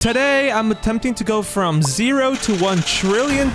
Today, I'm attempting to go from 0 to $1 trillion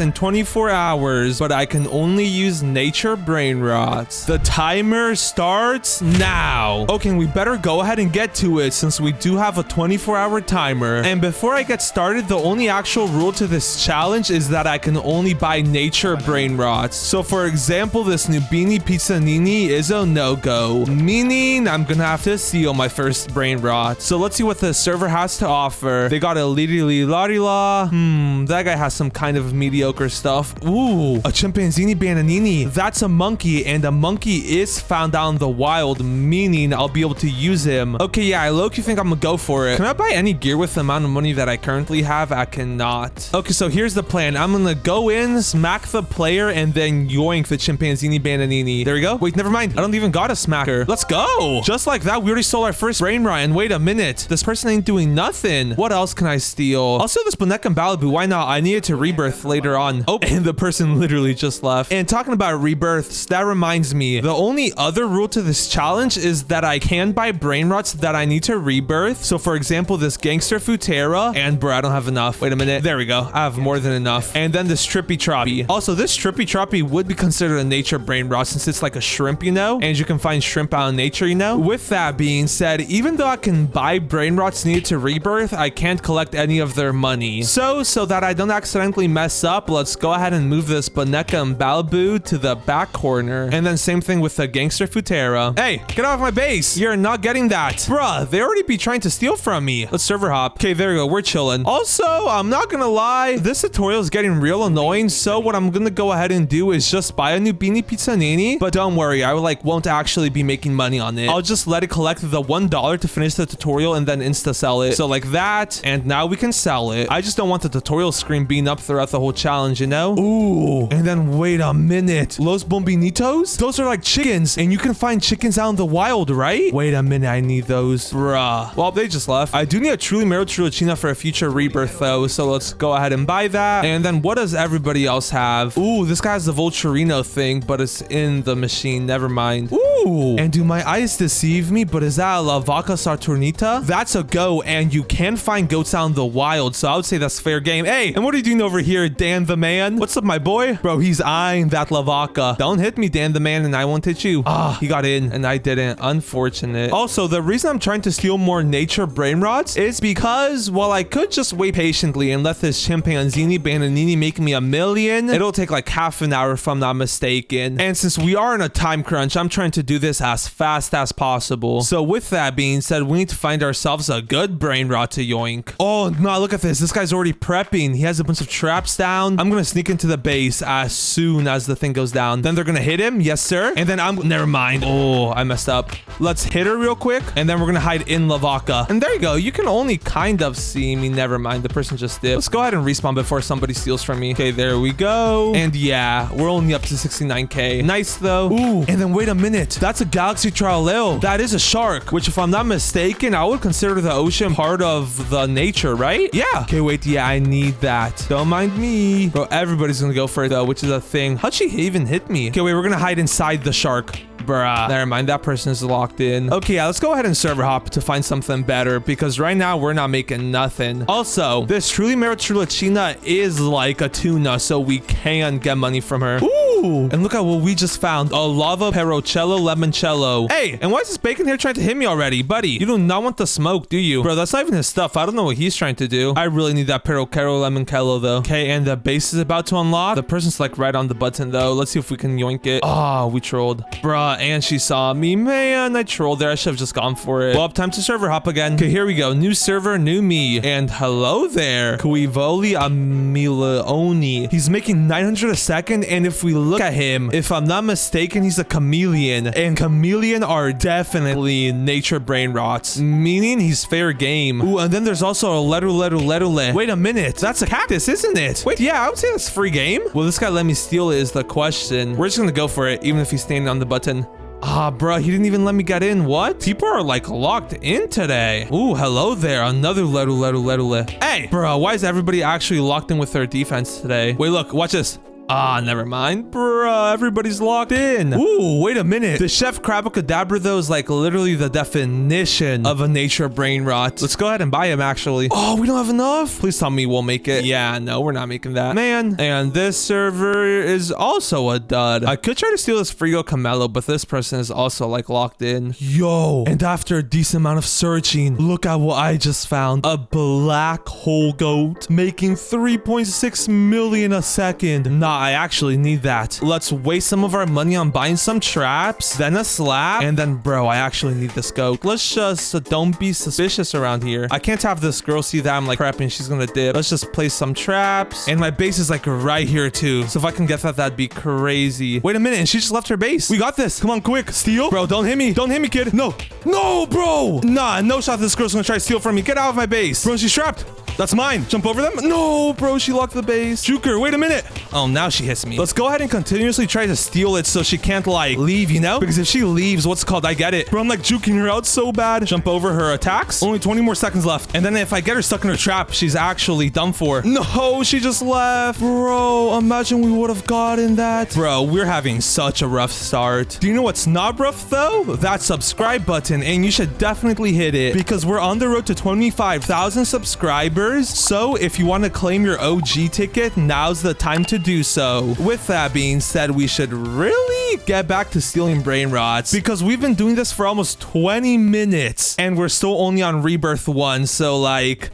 in 24 hours, but I can only use nature brain rots. The timer starts now. Okay, we better go ahead and get to it since we do have a 24-hour timer. And before I get started, the only actual rule to this challenge is that I can only buy nature brain rots. So for example, this Nubini Pizzanini is a no-go, meaning I'm gonna have to steal my first brain rot. So let's see what the server has to offer. They got a la. That guy has some kind of mediocre stuff. Ooh, a chimpanzini bananini. That's a monkey, and a monkey is found out in the wild, meaning I'll be able to use him. Okay, yeah, I low-key think I'm gonna go for it. Can I buy any gear with the amount of money that I currently have? I cannot. Okay, so here's the plan. I'm gonna go in, smack the player, and then yoink the chimpanzini bananini. There we go. Wait, never mind. I don't even got a smacker. Let's go. Just like that, we already stole our first brain rot. And wait a minute. This person ain't doing nothing. What else can I steal? I'll steal this Boneca and Balibu. Why not? I need it to rebirth later on. Oh, and the person literally just left. And talking about rebirths, that reminds me. The only other rule to this challenge is that I can buy brain rots that I need to rebirth. So for example, this Gangster Futera. And bro, I don't have enough. Wait a minute. There we go. I have more than enough. And then this Trippy Troppy. Also, this Trippy Troppy would be considered a nature brain rot since it's like a shrimp, you know? And you can find shrimp out in nature, you know? With that being said, even though I can buy brain rots needed to rebirth, I can't collect any of their money. So that I don't accidentally mess up, let's go ahead and move this Boneca and Balibu to the back corner. And then same thing with the Gangster Futera. Hey, get off my base. You're not getting that. Bruh, they already be trying to steal from me. Let's server hop. Okay, there we go. We're chilling. Also, I'm not gonna lie, this tutorial is getting real annoying. So what I'm gonna go ahead and do is just buy a Nubini Pizzanini. But don't worry, I won't actually be making money on it. I'll just let it collect the $1 to finish the tutorial and then insta sell it. So like that, and now we can sell it. I just don't want the tutorial screen being up throughout the whole challenge, you know? Ooh, and then wait a minute. Los Bombinitos? Those are like chickens, and you can find chickens out in the wild, right? Wait a minute, I need those. Bruh. Well, they just left. I do need a truly Mero Chulachina for a future rebirth though, so let's go ahead and buy that. And then what does everybody else have? Ooh, this guy has the Volturino thing, but it's in the machine. Never mind. Ooh, and do my eyes deceive me? But is that a La Vaca Saturnita? That's a go, and you can find goats out in the wild, so I would say that's fair game. Hey, and what are you doing over here, Dan the man? What's up, my boy? Bro, he's eyeing that La Vaca. Don't hit me, Dan the man, and I won't hit you. Ah, he got in, and I didn't. Unfortunate. Also, the reason I'm trying to steal more nature brain rots is because, while I could just wait patiently and let this chimpanzini bananini make me $1 million, it'll take like half an hour if I'm not mistaken. And since we are in a time crunch, I'm trying to do this as fast as possible. So with that being said, we need to find ourselves a good brain rot to yoink. Oh, no, look at this. This guy's already prepping. He has a bunch of traps down. I'm gonna sneak into the base as soon as the thing goes down. Then they're gonna hit him. Yes, sir. And then never mind. Oh, I messed up. Let's hit her real quick. And then we're gonna hide in La Vaca. And there you go. You can only kind of see me. Never mind. The person just did. Let's go ahead and respawn before somebody steals from me. Okay, there we go. And yeah, we're only up to 69k. Nice though. Ooh, and then wait a minute. That's a Galaxy Traleo. That is a shark, which if I'm not mistaken, I would consider the ocean part of the nature, right? Yeah. Okay, wait. Yeah, I need that. Don't mind me. Bro, everybody's gonna go for it though, which is a thing. How'd she even hit me? Okay, wait, we're gonna hide inside the shark. Bruh. Never mind, that person is locked in. Okay, yeah, let's go ahead and server hop to find something better because right now we're not making nothing. Also, this truly Mero Chulachina is like a tuna, so we can get money from her. Ooh, and look at what we just found. A lava perocello limoncello. Hey, and why is this bacon here trying to hit me already? Buddy, you do not want the smoke, do you? Bro, that's not even his stuff. I don't know what he's trying to do. I really need that perocello limoncello though. Okay, and the base is about to unlock. The person's like right on the button though. Let's see if we can yoink it. Oh, we trolled. Bruh, and she saw me. Man, I trolled there. I should have just gone for it. Well, time to server hop again. Okay, here we go. New server, new me. And hello there. Kuivoli Amileoni. He's making 900 a second, and if we look at him, if I'm not mistaken, he's a chameleon. And chameleon are definitely nature brain rots, meaning he's fair game. Ooh, and then there's also a Lerule. Wait a minute. That's a cactus, isn't it? Wait, yeah, I would say that's free game. Will this guy let me steal it is the question. We're just gonna go for it, even if he's standing on the button. Ah, bro, he didn't even let me get in. What? People are like locked in today. Ooh, hello there. Another Lerule. Hey, bro, why is everybody actually locked in with their defense today? Wait, look, watch this. Ah, never mind. Bruh, everybody's locked in. Ooh, wait a minute. The Chef Crabacadabra, though, is like literally the definition of a nature brain rot. Let's go ahead and buy him, actually. Oh, we don't have enough? Please tell me we'll make it. Yeah, no, we're not making that. Man, and this server is also a dud. I could try to steal this Frigo Camelo, but this person is also like locked in. Yo, and after a decent amount of searching, look at what I just found. A black hole goat making 3.6 million a second. Nah, I actually need that. Let's waste some of our money on buying some traps, then a slab, and then, bro, I actually need this goat. Let's just don't be suspicious around here. I can't have this girl see that I'm like prepping. She's gonna dip. Let's just place some traps, and my base is like right here too. So if I can get that, that'd be crazy. Wait a minute, and she just left her base. We got this. Come on, quick. Steal. Bro, don't hit me. Don't hit me, kid. No. No, bro. Nah, no shot this girl's gonna try to steal from me. Get out of my base. Bro, she's trapped. That's mine. Jump over them. No, bro, she locked the base. Juker, wait a minute. Oh, now she hits me. Let's go ahead and continuously try to steal it so she can't like leave, you know? Because if she leaves, what's it called? I get it. Bro, I'm like juking her out so bad. Jump over her attacks. Only 20 more seconds left. And then if I get her stuck in her trap, she's actually done for. No, she just left. Bro, imagine we would have gotten that. Bro, we're having such a rough start. Do you know what's not rough though? That subscribe button, and you should definitely hit it because we're on the road to 25,000 subscribers. So if you want to claim your OG ticket, now's the time to do so. With that being said, we should really get back to stealing brain rots because we've been doing this for almost 20 minutes and we're still only on rebirth 1. So like,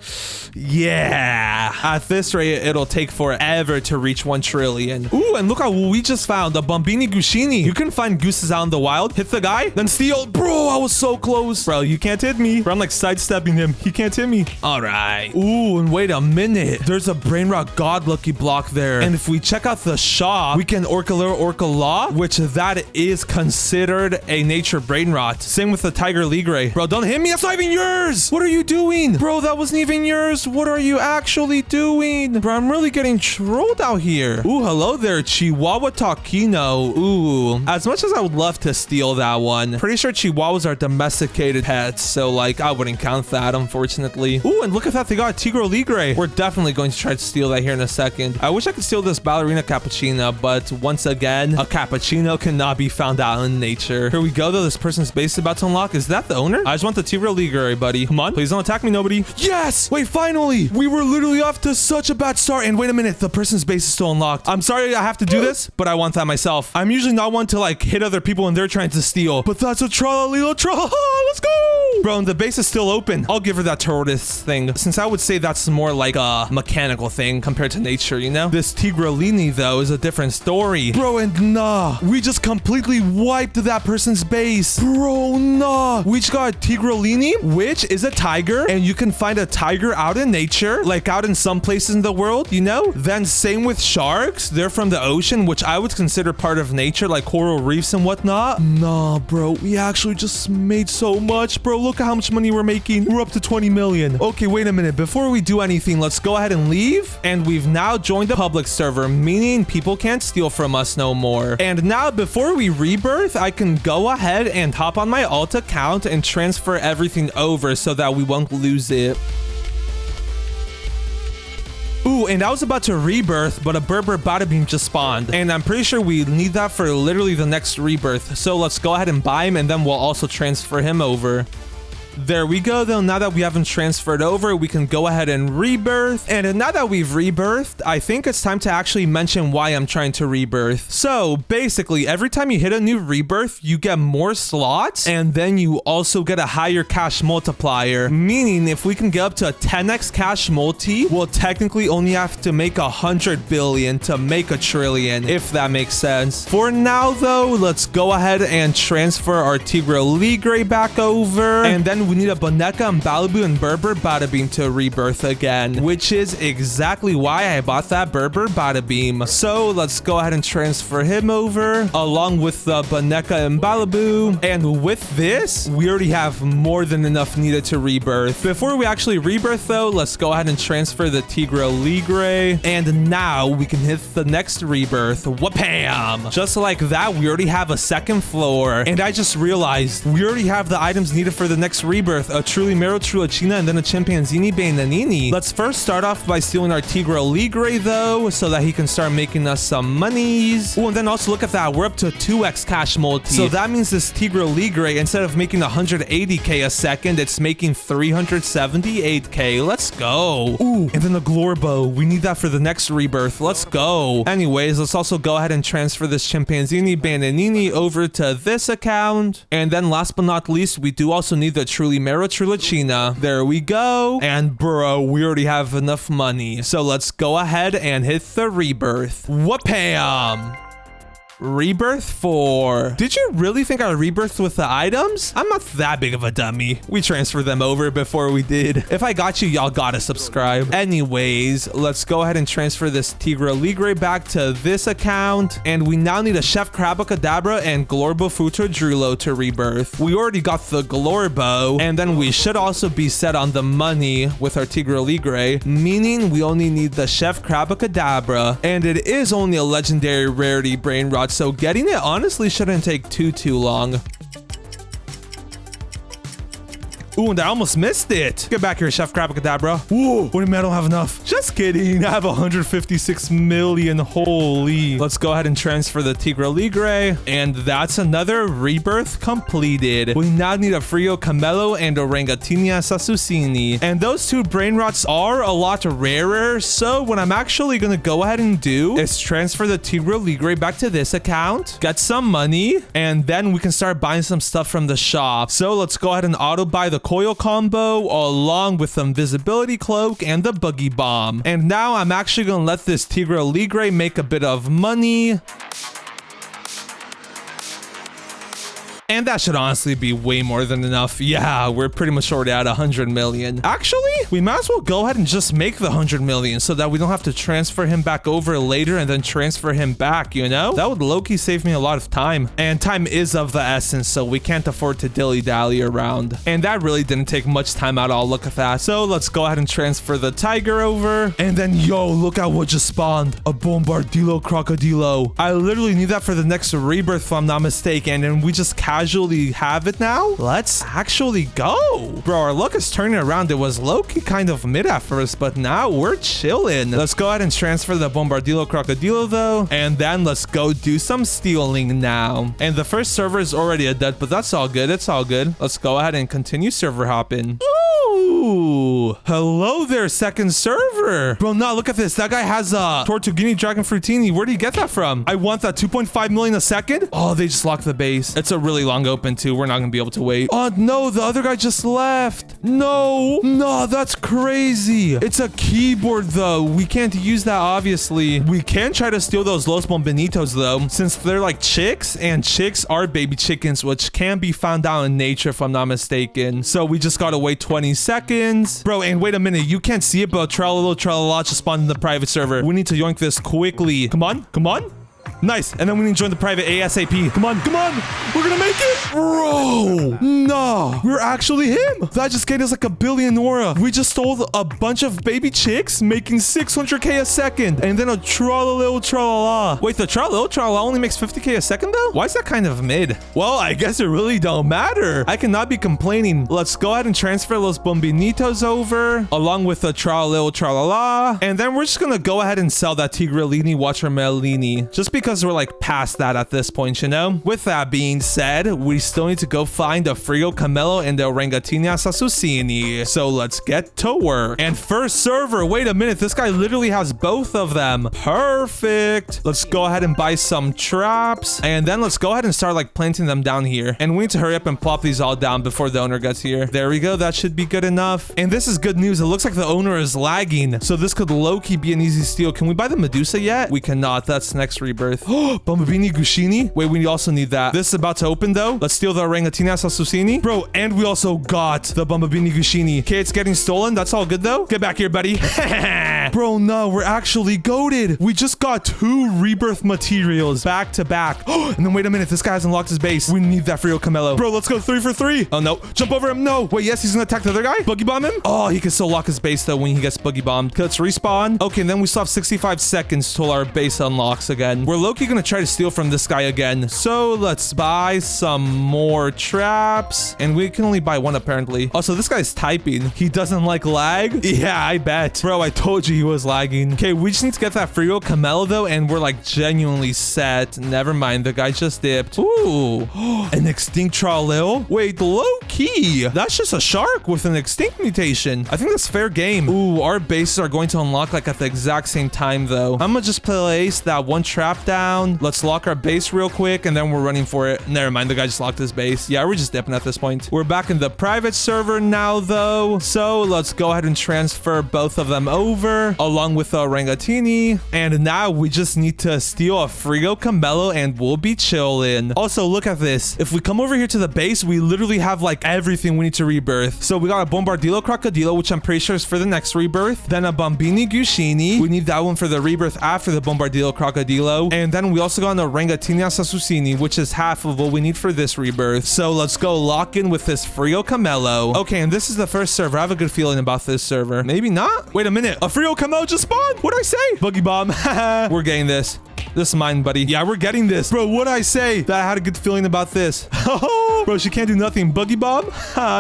yeah, at this rate, it'll take forever to reach 1 trillion. Ooh, and look at what we just found, a Bombini Gushini. You can find gooses out in the wild, hit the guy, then steal. Bro, I was so close. Bro, you can't hit me. Bro, I'm like sidestepping him. He can't hit me. All right. Ooh, and wait a minute. There's a brain rot god lucky block there. And if we check out the shop, we can Orca Law, which that is considered a nature brain rot. Same with the Tiger Ligre. Bro, don't hit me. That's not even yours. What are you doing? Bro, that wasn't even yours. What are you actually doing? Bro, I'm really getting trolled out here. Ooh, hello there, Chihuahua Taquino. Ooh, as much as I would love to steal that one, pretty sure Chihuahuas are domesticated pets, so like I wouldn't count that, unfortunately. Ooh, and look at that, they got a Tigro Ligre. We're definitely going to try to steal that here in a second. I wish I could steal this ballerina cappuccino, but once again, a cappuccino cannot be found out in nature. Here we go, though. This person's base is about to unlock. Is that the owner? I just want the Tigro Ligre, buddy. Come on, please don't attack me, nobody. Yes! Wait, finally! We were literally off to such a bad start. And wait a minute, the person's base is still unlocked. I'm sorry I have to do this, but I want that myself. I'm usually not one to like hit other people when they're trying to steal, but that's a tra-la-lila tra. Let's go! Bro, and the base is still open. I'll give her that tortoise thing, since I would say that's more like a mechanical thing compared to nature, you know? This Tigrolini, though, is a different story. Bro, and nah, we just completely wiped that person's base. Bro, nah. We just got a Tigrolini, which is a tiger, and you can find a tiger out in nature, like out in some places in the world, you know? Then same with sharks. They're from the ocean, which I would consider part of nature, like coral reefs and whatnot. Nah, bro, we actually just made so much. Bro, look at how much money we're making. We're up to 20 million. Okay, wait a minute. Before we do anything, let's go ahead and leave. And we've now joined the public server, meaning people can't steal from us no more. And now before we rebirth, I can go ahead and hop on my alt account and transfer everything over so that we won't lose it. Ooh, and I was about to rebirth, but a Berber Bada Beam just spawned. And I'm pretty sure we need that for literally the next rebirth. So let's go ahead and buy him, and then we'll also transfer him over. There we go, though. Now that we haven't transferred over, we can go ahead and rebirth. And now that we've rebirthed, I think it's time to actually mention why I'm trying to rebirth. So basically, every time you hit a new rebirth, you get more slots, and then you also get a higher cash multiplier. Meaning, if we can get up to a 10x cash multi, we'll technically only have to make 100 billion to make a trillion, if that makes sense. For now, though, let's go ahead and transfer our Tigro Ligre back over, and then we need a Boneka and Balibu and Berber Bada Beam to rebirth again, which is exactly why I bought that Berber Bada Beam. So let's go ahead and transfer him over along with the Boneka and Balibu. And with this, we already have more than enough needed to rebirth. Before we actually rebirth, though, let's go ahead and transfer the Tigro Ligre. And now we can hit the next rebirth. Whoopam! Just like that, we already have a second floor. And I just realized we already have the items needed for the next rebirth. rebirth, a truly Mero Trulicina, and then a Chimpanzini Bananini. Let's first start off by stealing our Tigre Ligre though, so that he can start making us some monies. Oh, and then also look at that. We're up to 2x cash multi. So that means this Tigre Ligre, instead of making 180k a second, it's making 378k. Let's go. Ooh, and then the Glorbo. We need that for the next rebirth. Let's go. Anyways, let's also go ahead and transfer this Chimpanzini Bananini over to this account. And then last but not least, we do also need the truly Mero Trulicina. There we go. And bro, we already have enough money. So let's go ahead and hit the rebirth. Whoopam! Rebirth 4. Did you really think I rebirthed with the items? I'm not that big of a dummy. We transferred them over before we did. If I got you, y'all gotta subscribe. Anyways, let's go ahead and transfer this Tigre Ligre back to this account. And we now need a Chef Crabacadabra and Glorbo Futrodrulo to rebirth. We already got the Glorbo, and then we should also be set on the money with our Tigre Ligre, meaning we only need the Chef Crabacadabra, and it is only a legendary rarity brain rot, so getting it honestly shouldn't take too long. Ooh, and I almost missed it. Get back here, Chef Crabacadabra. Ooh, what do you mean I don't have enough? Just kidding. I have 156 million. Holy. Let's go ahead and transfer the Tigre Ligre. And that's another rebirth completed. We now need a Frio Camelo and Orangatinia Sasusini. And those two brain rots are a lot rarer. So what I'm actually going to go ahead and do is transfer the Tigre Ligre back to this account, get some money, and then we can start buying some stuff from the shop. So let's go ahead and auto buy the coil combo along with the invisibility cloak and the boogie bomb. And now I'm actually gonna let this Tigre Ligre make a bit of money. And that should honestly be way more than enough. Yeah, we're pretty much already at 100 million. Actually, we might as well go ahead and just make the 100 million so that we don't have to transfer him back over later and then transfer him back, you know? That would low-key save me a lot of time. And time is of the essence, so we can't afford to dilly-dally around. And that really didn't take much time at all. Look at that. So let's go ahead and transfer the tiger over. And then, yo, look at what just spawned. A Bombardilo Crocodilo. I literally need that for the next rebirth, if I'm not mistaken. And we just casually have it now. Let's actually go. Bro, our luck is turning around. It was low-key kind of mid at first, but now we're chilling. Let's go ahead and transfer the Bombardilo Crocodilo though. And then let's go do some stealing now. And the first server is already a dud, but that's all good. It's all good. Let's go ahead and continue server hopping. Ooh, hello there, second server. Bro, nah, look at this. That guy has a Tortuguini Dragon Fruitini. Where did he get that from? I want that 2.5 million a second. Oh, they just locked the base. It's a really long open too. We're not gonna be able to wait. Oh no, the other guy just left. No, that's crazy. It's a keyboard though. We can't use that, obviously. We can try to steal those Los Bombinitos though, since they're like chicks, and chicks are baby chickens, which can be found out in nature if I'm not mistaken. So we just gotta wait 20 seconds. Bro, and wait a minute. You can't see it, but Tralala just spawned in the private server. We need to yoink this quickly. Come on. Nice. And then we need to join the private ASAP. Come on. We're gonna make it. Bro. No. We're actually him. That just gave us like a billion aura. We just stole a bunch of baby chicks making 600k a second. And then a tralala. Wait, the tralala only makes 50k a second though? Why is that kind of mid? Well, I guess it really don't matter. I cannot be complaining. Let's go ahead and transfer Los Bombinitos over along with the tralala. And then we're just gonna go ahead and sell that Tigrellini Watermelini. Just because we're like past that at this point, you know? With that being said, we still need to go find a Frio Camelo and the Orangatinia Sasusini. So let's get to work. And first server, wait a minute, this guy literally has both of them. Perfect. Let's go ahead and buy some traps. And then let's go ahead and start like planting them down here. And we need to hurry up and plop these all down before the owner gets here. There we go. That should be good enough. And this is good news. It looks like the owner is lagging. So this could low-key be an easy steal. Can we buy the Medusa yet? We cannot. That's next rebirth. Oh, Bumblebini Gushini. Wait, we also need that. This is about to open though. Let's steal the Orangatinia Sasusini. Bro, and we also got the Bumblebini Gushini. Okay, it's getting stolen. That's all good though. Get back here, buddy. Bro, no, we're actually goated. We just got 2 rebirth materials back to back. And then wait a minute. This guy hasn't locked his base. We need that Frio Camelo. Bro, let's go 3 for 3. Oh, no. Jump over him. No. Wait, yes, he's gonna attack the other guy. Boogie bomb him. Oh, he can still lock his base though when he gets boogie bombed. Okay, let's respawn. Okay, and then we still have 65 seconds till our base unlocks again. We're low-key gonna try to steal from this guy again. So let's buy some more traps. And we can only buy one apparently. Also, this guy's typing. He doesn't like lag? Yeah, I bet. Bro, I told you he was lagging. Okay, we just need to get that Frigo Camelo though, and we're like genuinely set. Never mind, the guy just dipped. Ooh, an extinct Troleo. Wait, low-key. That's just a shark with an extinct mutation. I think that's fair game. Ooh, our bases are going to unlock like at the exact same time though. I'm gonna just place that one trap down. Let's lock our base real quick and then we're running for it. Never mind, the guy just locked his base. Yeah, we're just dipping at this point. We're back in the private server now though. So let's go ahead and transfer both of them over along with the Orangatini. And now we just need to steal a Frigo Camelo and we'll be chilling. Also, look at this. If we come over here to the base, we literally have like everything we need to rebirth. So we got a Bombardillo Crocodilo, which I'm pretty sure is for the next rebirth. Then a Bombini Gushini. We need that one for the rebirth after the Bombardillo Crocodilo. And then we also got an Orangatina Sasusini, which is half of what we need for this rebirth. So let's go lock in with this Frigo Camelo. Okay, and this is the first server. I have a good feeling about this server. Maybe not. Wait a minute. A Frigo Camelo just spawned. What'd I say? Boogie Bomb. We're getting this. This is mine, buddy. Yeah, we're getting this. Bro, what'd I say? That I had a good feeling about this. Bro, she can't do nothing. Boogie Bomb?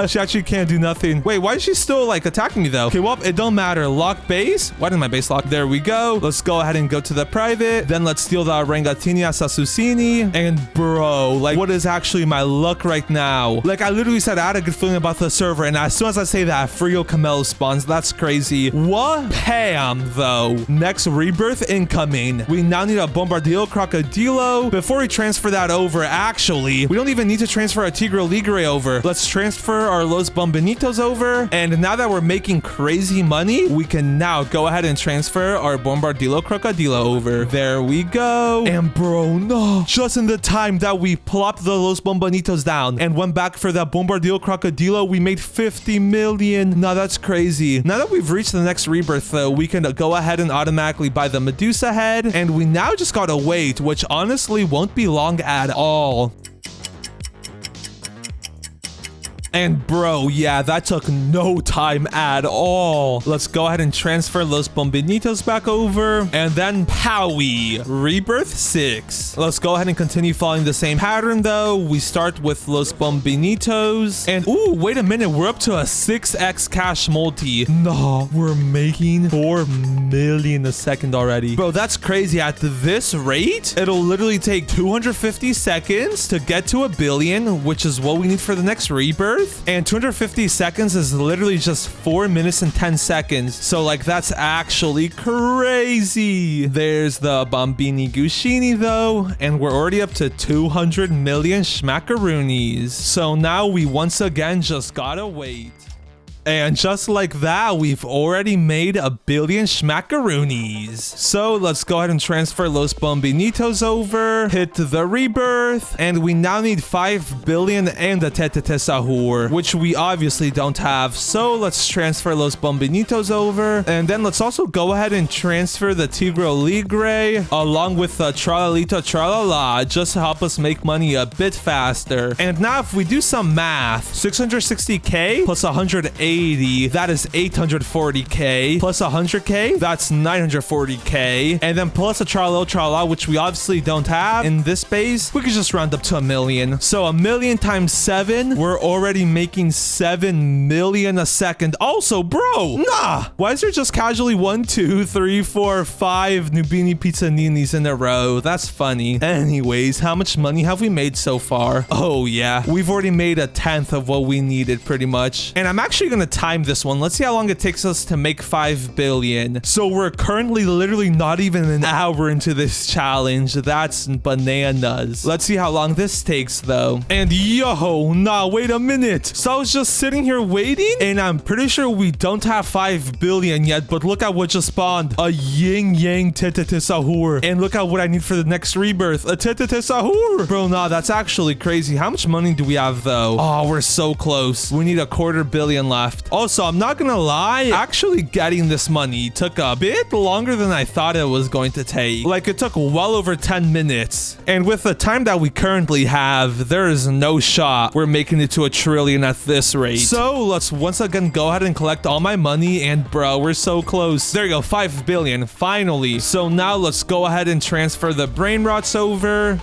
She actually can't do nothing. Wait, why is she still like attacking me though? Okay, well, it don't matter. Lock base. Why didn't my base lock? There we go. Let's go ahead and go to the private. Then let's steal the Orangatinia Sasusini. And bro, like what is actually my luck right now? Like I literally said I had a good feeling about the server. And as soon as I say that, Frigo Camelo spawns. That's crazy. What? Pam though. Next rebirth incoming. We now need a Bombardillo Crocodilo. Before we transfer that over, actually, we don't even need to transfer our Tigre Ligre over. Let's transfer our Los Bombinitos over. And now that we're making crazy money, we can now go ahead and transfer our Bombardillo Crocodilo over. There we go. And bro, no. Just in the time that we plopped the Los Bombinitos down and went back for that Bombardillo Crocodilo, we made 50 million. Now that's crazy. Now that we've reached the next rebirth though, we can go ahead and automatically buy the Medusa head. And we now just gotta wait, which honestly won't be long at all. And bro, yeah, that took no time at all. Let's go ahead and transfer Los Bombinitos back over. And then Powie, Rebirth 6. Let's go ahead and continue following the same pattern though. We start with Los Bombinitos. And ooh, wait a minute. We're up to a 6x cash multi. No, we're making 4 million a second already. Bro, that's crazy. At this rate, it'll literally take 250 seconds to get to 1 billion, which is what we need for the next rebirth. And 250 seconds is literally just 4 minutes and 10 seconds. So like that's actually crazy. There's the Bombini Gushini though. And we're already up to 200 million schmackaroonies. So now we once again just gotta wait. And just like that, we've already made 1 billion schmackaroonies. So let's go ahead and transfer Los Bombinitos over, hit the rebirth, and we now need 5 billion and a Tete Sahur, which we obviously don't have. So let's transfer Los Bombinitos over, and then let's also go ahead and transfer the Tigre Ligre along with the Tralalito Tralala, just to help us make money a bit faster. And now if we do some math, 660k plus 180, that is 840k, plus 100k, that's 940k, and then plus a Tralala, which we obviously don't have in this base, we could just round up to 1 million. So 1 million times 7, we're already making 7 million a second. Also, bro, nah, why is there just casually 1, 2, 3, 4, 5 Nubini Pizzaninis in a row? That's funny. Anyways, how much money have we made so far? Oh yeah, we've already made 1/10 of what we needed pretty much. And I'm actually gonna time this one. Let's see how long it takes us to make 5 billion. So we're currently literally not even an hour into this challenge. That's bananas. Let's see how long this takes though. And yo, nah, wait a minute. So I was just sitting here waiting and I'm pretty sure we don't have 5 billion yet, but look at what just spawned. A yin yang Tete Sahur. And look at what I need for the next rebirth. A Tete Sahur. Bro, nah, that's actually crazy. How much money do we have though? Oh, we're so close. We need 250 million left. left. Also, I'm not gonna lie, actually getting this money took a bit longer than I thought it was going to take. Like, it took well over 10 minutes. And with the time that we currently have, there is no shot we're making it to 1 trillion at this rate. So let's once again go ahead and collect all my money, and bro, we're so close. There you go, 5 billion, finally. So now let's go ahead and transfer the brain rots over.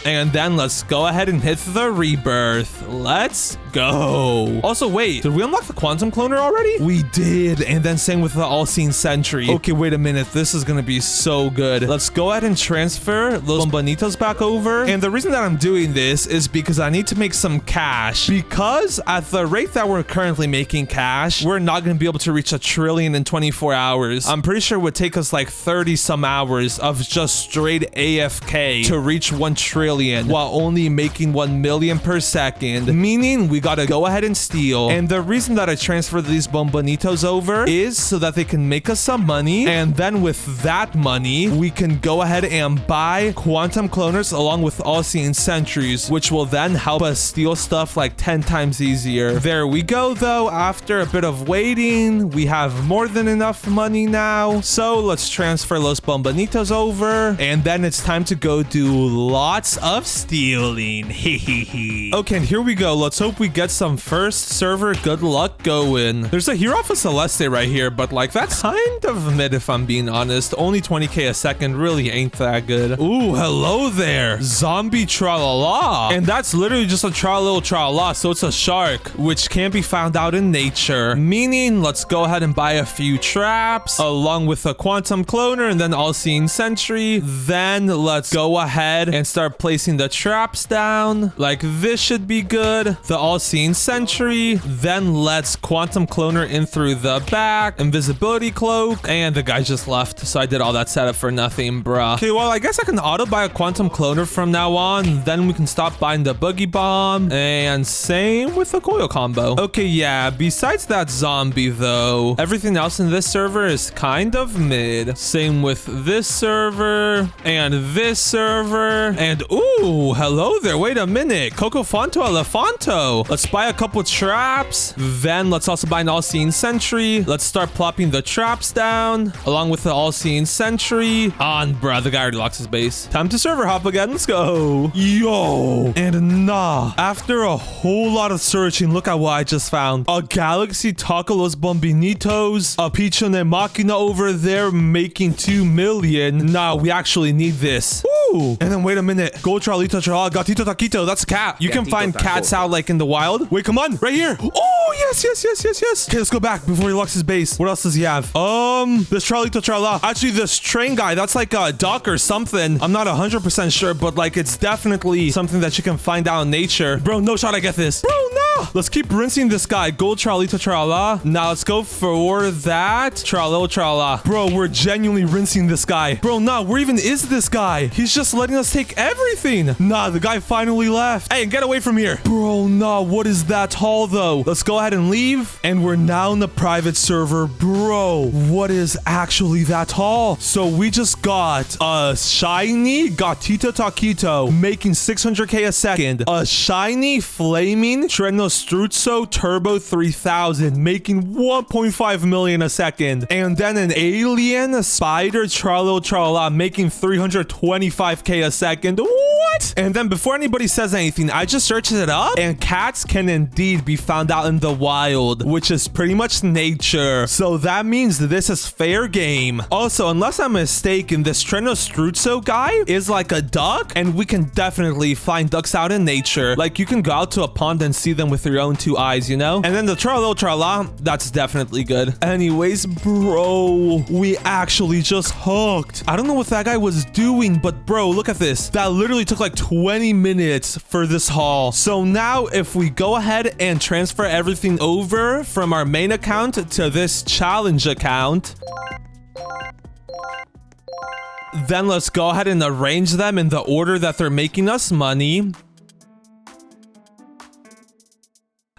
And then let's go ahead and hit the rebirth. Let's go. Also, wait, did we unlock the quantum cloner already? We did. And then same with the all-seeing sentry. Okay, wait a minute. This is gonna be so good. Let's go ahead and transfer those bonitos back over. And the reason that I'm doing this is because I need to make some cash. Because at the rate that we're currently making cash, we're not gonna be able to reach 1 trillion in 24 hours. I'm pretty sure it would take us like 30 some hours of just straight AFK to reach 1 trillion. While only making 1 million per second, meaning we gotta go ahead and steal. And the reason that I transferred these bombonitos over is so that they can make us some money, and then with that money we can go ahead and buy quantum cloners along with all-seeing sentries, which will then help us steal stuff like 10 times easier. There we go though. After a bit of waiting, we have more than enough money now, so let's transfer los bombonitos over, and then it's time to go do lots of stealing. Okay, and here we go. Let's hope we get some first server good luck going. There's a hero for Celeste right here, but like that's kind of mid if I'm being honest. Only 20k a second really ain't that good. Ooh, hello there. Zombie tralala. And that's literally just a tralala, so it's a shark, which can't be found out in nature. Meaning, let's go ahead and buy a few traps along with a quantum cloner and then all-seeing sentry. Then let's go ahead and start placing the traps down. Like this should be good. The all-seeing sentry. Then let's quantum cloner in through the back. Invisibility cloak. And the guy just left. So I did all that setup for nothing, bruh. Okay, well, I guess I can auto buy a quantum cloner from now on. Then we can stop buying the boogie bomb. And same with the coil combo. Okay, yeah. Besides that zombie, though, everything else in this server is kind of mid. Same with this server. And this server. And ooh, hello there. Wait a minute. Coco Fonto Elefanto. Let's buy a couple traps. Then let's also buy an all-seeing sentry. Let's start plopping the traps down along with the all-seeing sentry. On, bruh. The guy already locked his base. Time to server hop again. Let's go. Yo. And nah. After a whole lot of searching, look at what I just found. A Galaxy Taco Los Bombinitos. A Pichone Machina over there making 2 million. Nah, we actually need this. Woo. And then wait a minute. Go Charlito Charla. Gatito Taquito. That's a cat. You can find cats out like in the wild. Wait, come on. Right here. Oh, yes. Okay, let's go back before he locks his base. What else does he have? This Charlito Charla. Actually, this train guy, that's like a duck or something. I'm not 100% sure, but like it's definitely something that you can find out in nature. Bro, no shot I get this. Bro, no. Let's keep rinsing this guy. Gold Charlito Charla. Now let's go for that Charlo Charla. Bro, we're genuinely rinsing this guy. Bro, nah, where even is this guy? He's just letting us take everything. Nah, the guy finally left. Hey, get away from here. Bro, nah, what is that haul though? Let's go ahead and leave. And we're now in the private server. Bro, what is actually that haul? So we just got a shiny Gatito Taquito making 600k a second. A shiny flaming Treno Struzzo Turbo 3000 making 1.5 million a second. And then an alien spider Charlo Charla making 325k a second. What? And then before anybody says anything, I just searched it up and cats can indeed be found out in the wild, which is pretty much nature. So that means this is fair game. Also, unless I'm mistaken, this Treno Struzzo guy is like a duck, and we can definitely find ducks out in nature. Like you can go out to a pond and see them with your own 2 eyes, you know? And then the Charlo Charla, that's definitely good. Anyways, bro, we actually just hooked. I don't know what that guy was doing, but bro, look at this. That literally took like 20 minutes for this haul. So now if we go ahead and transfer everything over from our main account to this challenge account, then let's go ahead and arrange them in the order that they're making us money.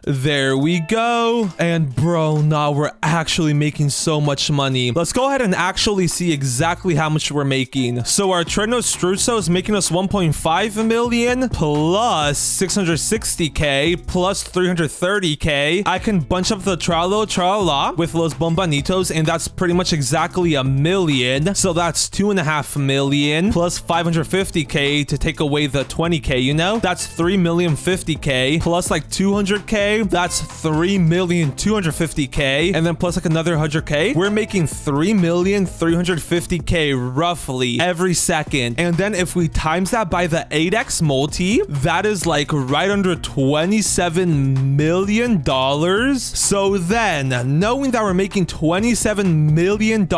There we go. And bro, now we're actually making so much money. Let's go ahead and actually see exactly how much we're making. So our Trinostruso is making us 1.5 million plus 660k plus 330k. I can bunch up the Tralo Trala with Los Bombanitos, and that's pretty much exactly a million. So that's 2.5 million plus 550k to take away the 20k, you know? That's 3,050,000 plus like 200k. That's 3,250,000. And then plus like another 100k. We're making 3,350,000 roughly every second. And then if we times that by the 8x multi, that is like right under $27 million. So then, knowing that we're making $27 million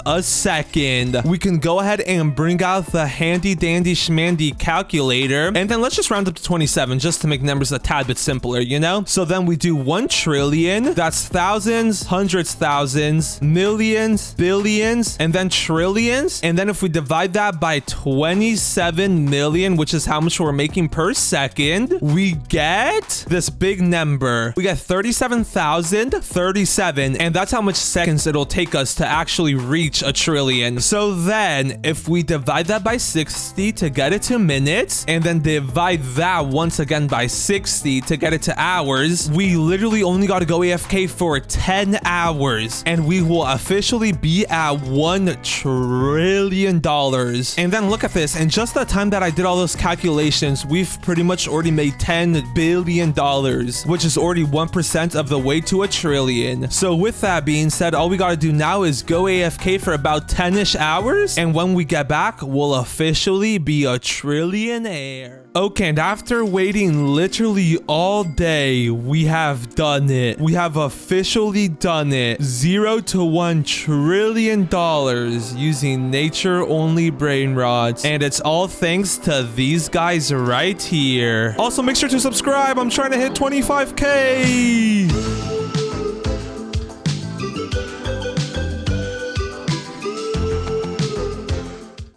a second, we can go ahead and bring out the handy dandy schmandy calculator. And then let's just round up to 27 just to make numbers a tad bit simpler, you know? So then we do 1 trillion. That's thousands, hundreds, thousands, millions, billions, and then trillions. And then if we divide that by 27 million, which is how much we're making per second, we get this big number. We get 37,037, and that's how much seconds it'll take us to actually reach a trillion. So then if we divide that by 60 to get it to minutes, and then divide that once again by 60 to get it to hours, we literally only got to go AFK for 10 hours, and we will officially be at $1 trillion. And then look at this. In just the time that I did all those calculations, we've pretty much already made $10 billion, which is already 1% of the way to a trillion. So with that being said, all we got to do now is go AFK for about 10-ish hours, and when we get back, we'll officially be a trillionaire. Okay, and after waiting literally all day, we have done it. We have officially done it. 0 to $1 trillion using nature-only brain rods. And it's all thanks to these guys right here. Also, make sure to subscribe. I'm trying to hit 25k.